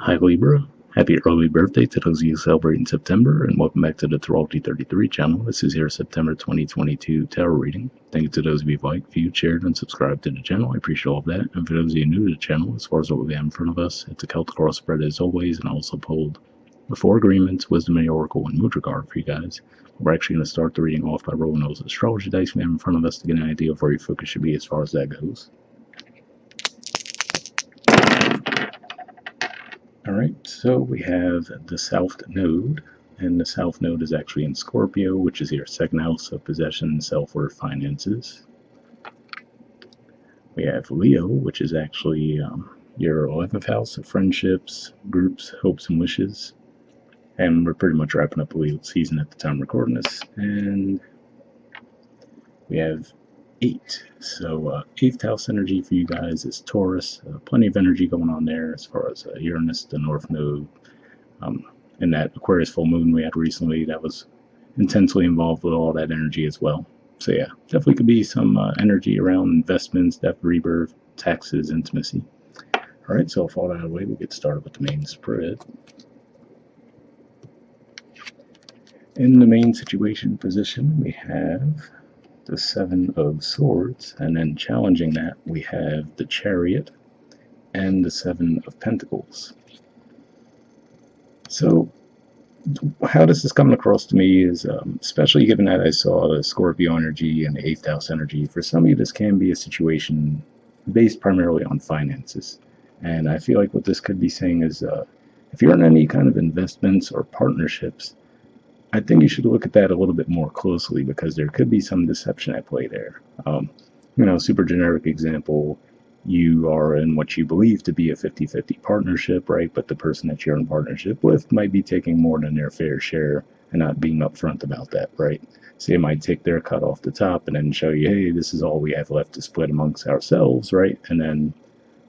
Hi Libra, happy early birthday to those of you celebrating September, and welcome back to the Astrology 33 channel. This is your September 2022 tarot reading. Thank you to those of you who liked, viewed, shared, and subscribed to the channel. I appreciate all of that. And for those of you new to the channel, as far as what we have in front of us, it's a Celtic cross spread as always, and I also pulled the Four Agreements, Wisdom and the Oracle, and Mudra card for you guys. We're actually going to start the reading off by rolling those astrology dice we have in front of us to get an idea of where your focus should be as far as that goes. Alright, so we have the South Node, and the South Node is actually in Scorpio, which is your second house of possession, self-worth, finances. We have Leo, which is actually your 11th house of friendships, groups, hopes, and wishes. And we're pretty much wrapping up the Leo season at the time recording this. And we have 8. So 8th house energy for you guys is Taurus. Plenty of energy going on there as far as Uranus, the North Node. And that Aquarius full moon we had recently, that was intensely involved with all that energy as well. So yeah, definitely could be some energy around investments, death, rebirth, taxes, intimacy. All right, so with all that out of the way, we'll get started with the main spread. In the main situation position, we have the Seven of Swords, and then challenging that, we have the Chariot and the Seven of Pentacles. So how this is coming across to me is, especially given that I saw the Scorpio energy and the 8th house energy, for some of you this can be a situation based primarily on finances. And I feel like what this could be saying is, if you're in any kind of investments or partnerships, I think you should look at that a little bit more closely, because there could be some deception at play there. Super generic example, you are in what you believe to be a 50-50 partnership, right? But the person that you're in partnership with might be taking more than their fair share and not being upfront about that, right? So they might take their cut off the top and then show you, hey, this is all we have left to split amongst ourselves, right? And then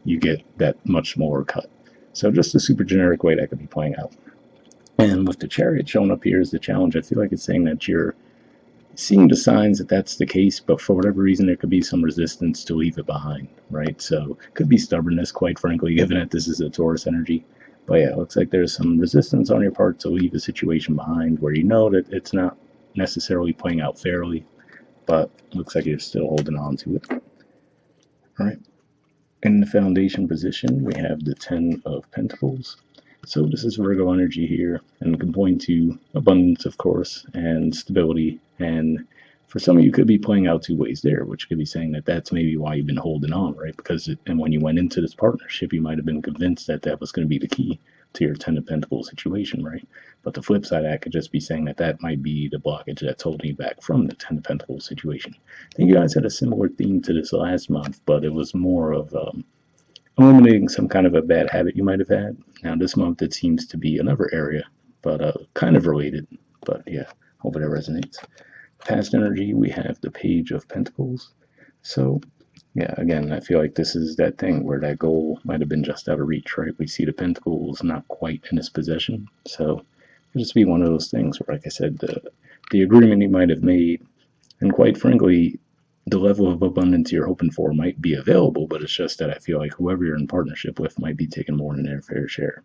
you get that much smaller cut. So just a super generic way that could be playing out. And with the Chariot showing up here as the challenge, I feel like it's saying that you're seeing the signs that that's the case, but for whatever reason there could be some resistance to leave it behind, right? So could be stubbornness, quite frankly, given that this is a Taurus energy. But yeah, it looks like there's some resistance on your part to leave a situation behind where you know that it's not necessarily playing out fairly, but looks like you're still holding on to it. All right. In the foundation position, we have the 10 of Pentacles. So this is Virgo energy here, and it can point to abundance, of course, and stability. And for some of you, could be playing out two ways there, which could be saying that that's maybe why you've been holding on, right? Because and when you went into this partnership, you might have been convinced that that was going to be the key to your 10 of Pentacles situation, right? But the flip side of that could just be saying that that might be the blockage that's holding you back from the 10 of Pentacles situation. I think you guys had a similar theme to this last month, but it was more of eliminating some kind of a bad habit you might have had. Now this month it seems to be another area, but kind of related. But yeah, hope that resonates. Past energy, we have the Page of Pentacles. So yeah, again, I feel like this is that thing where that goal might have been just out of reach, right? We see the Pentacles not quite in his possession. So it'll just be one of those things where, like I said, the agreement he might have made, and quite frankly, the level of abundance you're hoping for might be available, but it's just that I feel like whoever you're in partnership with might be taking more than their fair share.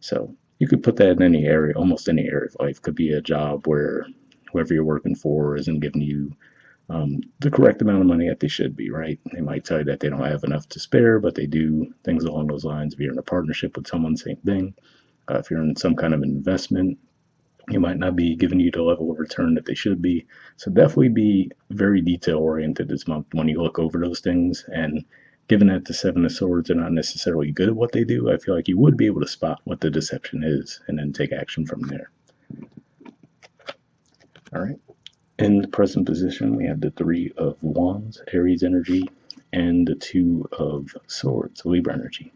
So you could put that in any area, almost any area of life. Could be a job where whoever you're working for isn't giving you the correct amount of money that they should be, right? They might tell you that they don't have enough to spare, but they do, things along those lines. If you're in a partnership with someone, same thing. If you're in some kind of investment, you might not be giving you the level of return that they should be. So definitely be very detail oriented this month when you look over those things. And given that the Seven of Swords are not necessarily good at what they do, I feel like you would be able to spot what the deception is and then take action from there. All right. In the present position, we have the Three of Wands, Aries energy, and the Two of Swords, Libra energy.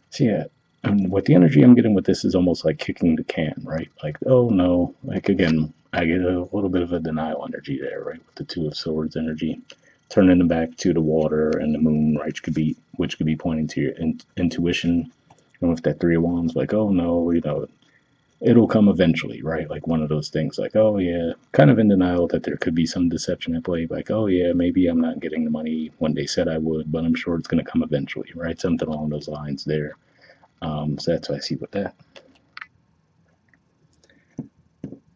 So yeah, and what the energy I'm getting with this is almost like kicking the can, right? Like, oh no, like again, I get a little bit of a denial energy there, right? With the Two of Swords energy, turning them back to the water and the moon, right? Which could be pointing to your intuition. And with that Three of Wands, like, oh no, it'll come eventually, right? Like one of those things, like, oh yeah, kind of in denial that there could be some deception at play, like, oh yeah, maybe I'm not getting the money when they said I would, but I'm sure it's going to come eventually, right? Something along those lines there. So that's what I see with that.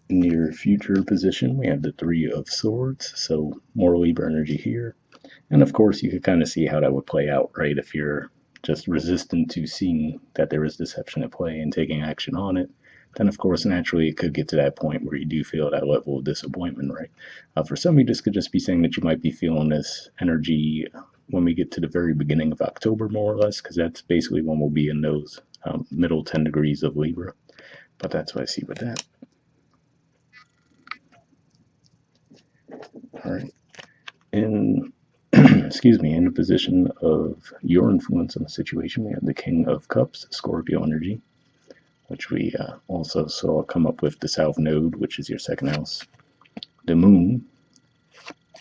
Near future position, we have the Three of Swords, so more Libra energy here. And of course, you could kind of see how that would play out, right? If you're just resistant to seeing that there is deception at play and taking action on it, then of course, naturally, it could get to that point where you do feel that level of disappointment, right? For some of you, this could just be saying that you might be feeling this energy when we get to the very beginning of October, more or less, because that's basically when we'll be in those middle 10 degrees of Libra. But that's what I see with that. All right. In excuse me, in the position of your influence on the situation, we have the King of Cups, Scorpio energy, which we also saw come up with the South Node, which is your second house, the Moon,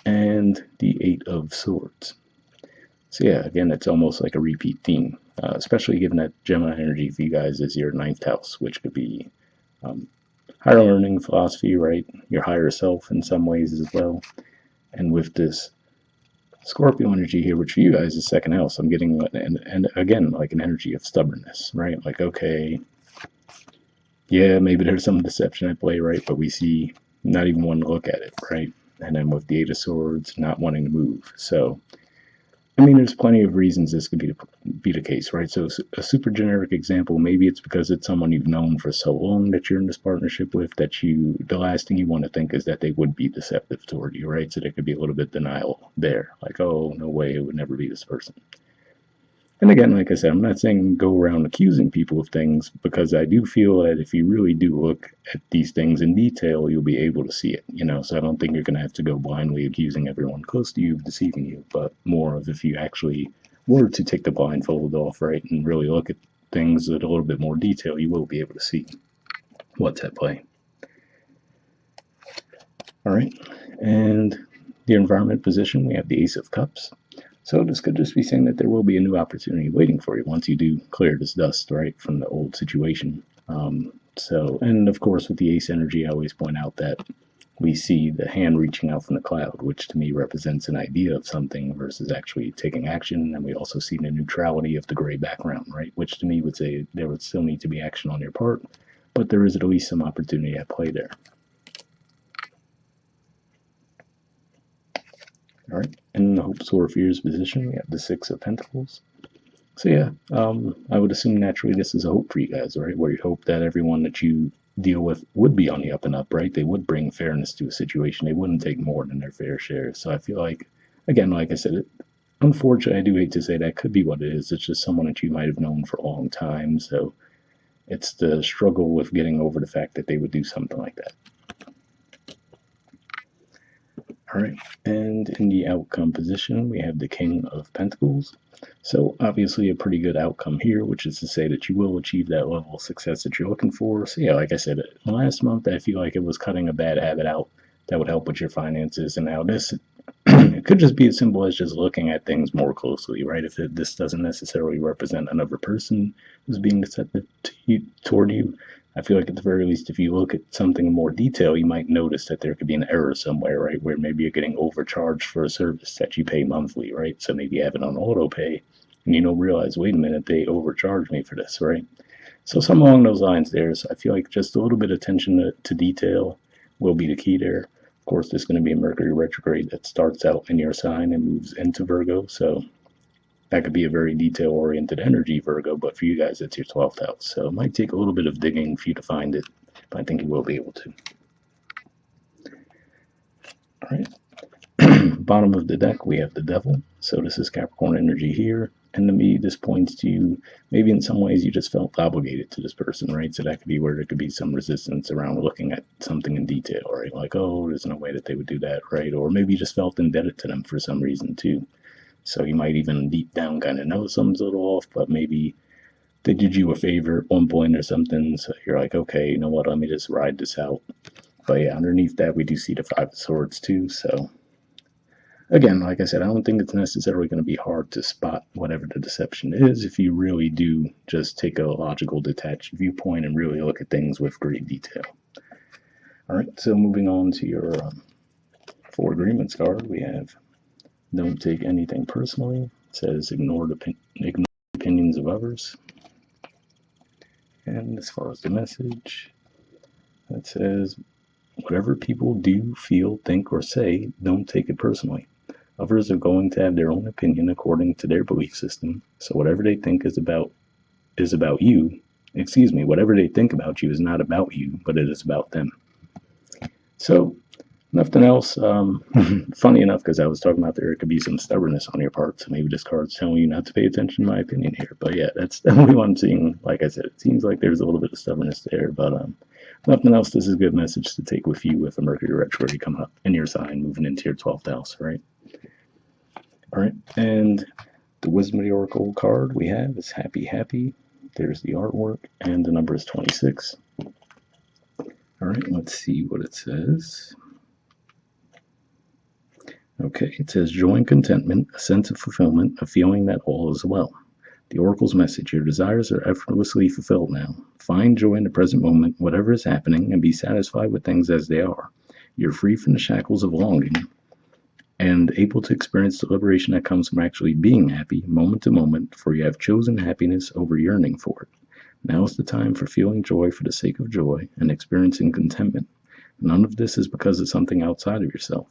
and the Eight of Swords. So yeah, again, it's almost like a repeat theme, especially given that Gemini energy for you guys is your ninth house, which could be higher learning, philosophy, right? Your higher self in some ways as well. And with this Scorpio energy here, which for you guys is second house, I'm getting, and again, like an energy of stubbornness, right? Like, okay, yeah, maybe there's some deception at play, right? But we see not even wanting to look at it, right? And then with the Eight of Swords, not wanting to move. So, I mean, there's plenty of reasons this could be the case, right? So a super generic example, maybe it's because it's someone you've known for so long that you're in this partnership with that the last thing you want to think is that they would be deceptive toward you, right? So there could be a little bit denial there, like, oh, no way, it would never be this person. And again, like I said, I'm not saying go around accusing people of things, because I do feel that if you really do look at these things in detail, you'll be able to see it, so I don't think you're going to have to go blindly accusing everyone close to you of deceiving you, but more of if you actually were to take the blindfold off, right, and really look at things with a little bit more detail, you will be able to see what's at play. All right, and the environment position, we have the Ace of Cups. So this could just be saying that there will be a new opportunity waiting for you once you do clear this dust, right, from the old situation. And of course, with the ace energy, I always point out that we see the hand reaching out from the cloud, which to me represents an idea of something versus actually taking action. And we also see the neutrality of the gray background, right, which to me would say there would still need to be action on your part, but there is at least some opportunity at play there. All right, in the hopes or fears position, we have the Six of Pentacles. So yeah, I would assume naturally this is a hope for you guys, right? Where you hope that everyone that you deal with would be on the up and up, right? They would bring fairness to a situation. They wouldn't take more than their fair share. So I feel like, again, like I said, unfortunately, I do hate to say that could be what it is. It's just someone that you might have known for a long time. So it's the struggle with getting over the fact that they would do something like that. All right, and in the outcome position, we have the King of Pentacles. So obviously a pretty good outcome here, which is to say that you will achieve that level of success that you're looking for. So yeah, like I said, last month I feel like it was cutting a bad habit out that would help with your finances. And now this, it could just be as simple as just looking at things more closely, right? If this doesn't necessarily represent another person who's being deceptive toward you, I feel like at the very least, if you look at something in more detail, you might notice that there could be an error somewhere, right? Where maybe you're getting overcharged for a service that you pay monthly, right? So maybe you have it on auto pay and you don't realize, wait a minute, they overcharged me for this, right? So some along those lines there. So I feel like just a little bit of attention to detail will be the key there. Of course, there's going to be a Mercury retrograde that starts out in your sign and moves into Virgo. So that could be a very detail-oriented energy, Virgo, but for you guys, it's your 12th house. So it might take a little bit of digging for you to find it, but I think you will be able to. All right. Bottom of the deck, we have the Devil. So this is Capricorn energy here. And to me, this points to maybe in some ways you just felt obligated to this person, right? So that could be where there could be some resistance around looking at something in detail, right? Like, oh, there's no way that they would do that, right? Or maybe you just felt indebted to them for some reason too. So you might even deep down kind of know something's a little off, but maybe they did you a favor at one point or something. So you're like, okay, you know what? Let me just ride this out. But yeah, underneath that, we do see the Five of Swords too. So again, like I said, I don't think it's necessarily going to be hard to spot whatever the deception is if you really do just take a logical, detached viewpoint and really look at things with great detail. All right, so moving on to your Four Agreements card, we have don't take anything personally. It says ignore the opinions of others. And as far as the message, it says, whatever people do, feel, think, or say, don't take it personally. Others are going to have their own opinion according to their belief system, so whatever they think is about you. Excuse me, whatever they think about you is not about you, but it is about them. So, nothing else. Funny enough, because I was talking about there could be some stubbornness on your part, so maybe this card's telling you not to pay attention to my opinion here. But yeah, that's definitely what I'm seeing. Like I said, it seems like there's a little bit of stubbornness there, but nothing else. This is a good message to take with you with a Mercury retrograde coming up in your sign, moving into your 12th house, right? All right, and the Wisdom of the Oracle card we have is Happy Happy. There's the artwork, and the number is 26. All right, let's see what it says. Okay, it says joy and contentment, a sense of fulfillment, a feeling that all is well. The Oracle's message, your desires are effortlessly fulfilled now. Find joy in the present moment, whatever is happening, and be satisfied with things as they are. You're free from the shackles of longing and able to experience the liberation that comes from actually being happy moment to moment, for you have chosen happiness over yearning for it. Now is the time for feeling joy for the sake of joy and experiencing contentment. None of this is because of something outside of yourself.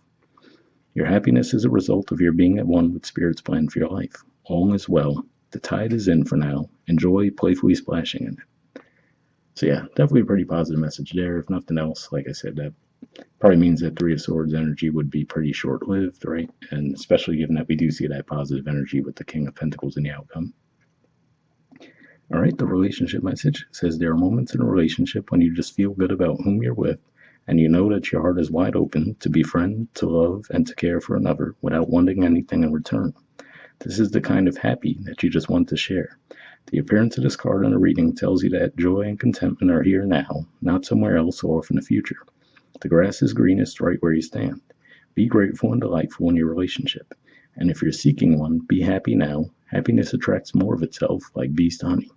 Your happiness is a result of your being at one with Spirit's plan for your life. All is well. The tide is in for now. Enjoy playfully splashing in it. So yeah, definitely a pretty positive message there. If nothing else, like I said, that probably means that Three of Swords energy would be pretty short-lived, right? And especially given that we do see that positive energy with the King of Pentacles in the outcome. All right, the relationship message says there are moments in a relationship when you just feel good about whom you're with, and you know that your heart is wide open to befriend, to love, and to care for another without wanting anything in return. This is the kind of happy that you just want to share. The appearance of this card in a reading tells you that joy and contentment are here now, not somewhere else or off in the future. The grass is greenest right where you stand. Be grateful and delightful in your relationship. And if you're seeking one, be happy now. Happiness attracts more of itself, like bees to honey.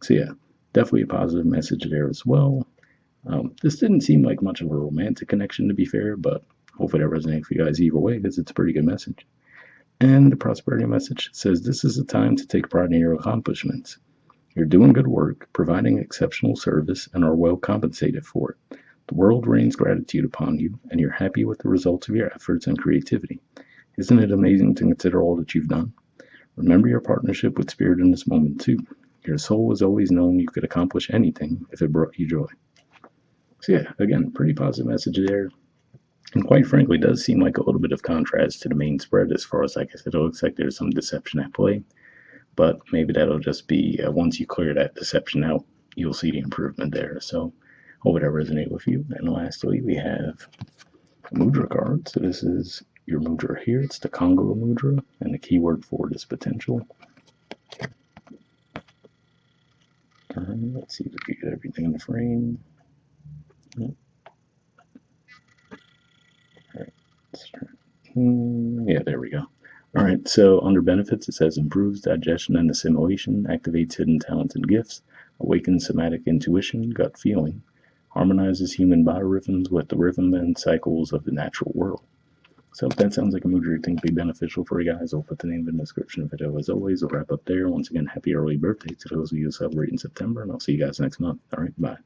So yeah, definitely a positive message there as well. This didn't seem like much of a romantic connection, to be fair, but hopefully that resonates for you guys either way, because it's a pretty good message. And the prosperity message says this is a time to take pride in your accomplishments. You're doing good work, providing exceptional service, and are well compensated for it. The world rains gratitude upon you, and you're happy with the results of your efforts and creativity. Isn't it amazing to consider all that you've done? Remember your partnership with Spirit in this moment, too. Your soul has always known you could accomplish anything if it brought you joy. So yeah, again, pretty positive message there. And quite frankly, it does seem like a little bit of contrast to the main spread as far as, like I said, it looks like there's some deception at play. But maybe that'll just be, once you clear that deception out, you'll see the improvement there. So hope that resonates with you. And lastly, we have a Mudra card. So this is your Mudra here. It's the Kangula Mudra, and the keyword for it is potential. Let's see if we get everything in the frame. All right, let's try. Yeah, there we go. All right, so under benefits, it says improves digestion and assimilation, activates hidden talents and gifts, awakens somatic intuition, gut feeling, harmonizes human biorhythms with the rhythm and cycles of the natural world. So if that sounds like a Mudra you think would be beneficial for you guys, I'll put the name in the description of the video. As always, I'll wrap up there. Once again, happy early birthday to those of you who celebrate in September, and I'll see you guys next month. All right, bye.